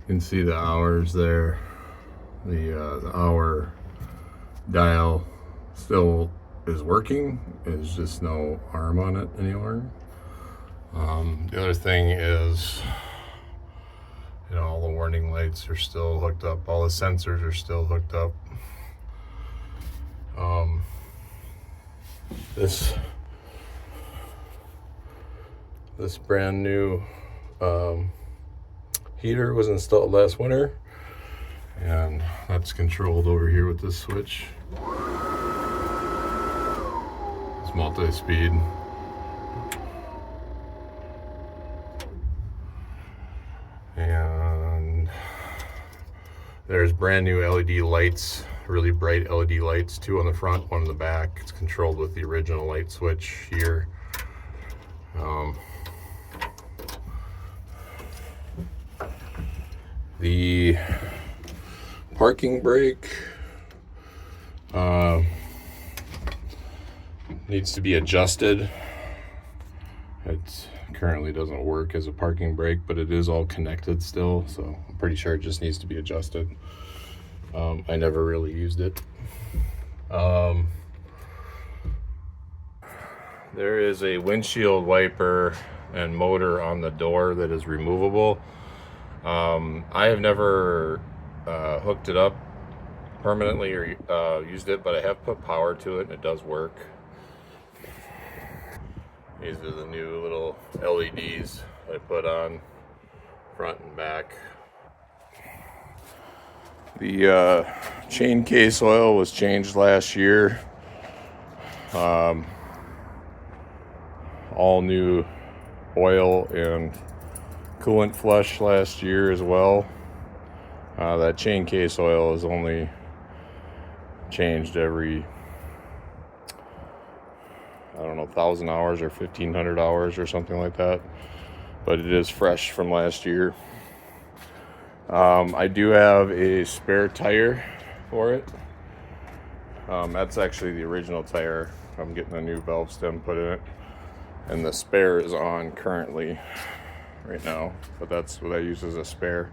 You can see the hours there. The hour dial still is working. There's just no arm on it anymore. The other thing is, you know, all the warning lights are still hooked up. All the sensors are still hooked up. This brand new heater was installed last winter, and that's controlled over here with this switch. It's multi-speed. And there's brand new LED lights, really bright LED lights, 2 on the front, 1 in the back. It's controlled with the original light switch here. The parking brake needs to be adjusted. It currently doesn't work as a parking brake, but it is all connected still, so I'm pretty sure it just needs to be adjusted. I never really used it. There is a windshield wiper and motor on the door that is removable. I have never hooked it up permanently or used it, but I have put power to it and it does work. These are the new little LEDs I put on front and back. The chain case oil was changed last year. All new oil and coolant flush last year as well. That chain case oil is only changed every, I don't know, 1,000 hours or 1,500 hours or something like that, but it is fresh from last year. I do have a spare tire for it. That's actually the original tire. I'm getting a new valve stem put in it, and the spare is on currently right now, but that's what I use as a spare.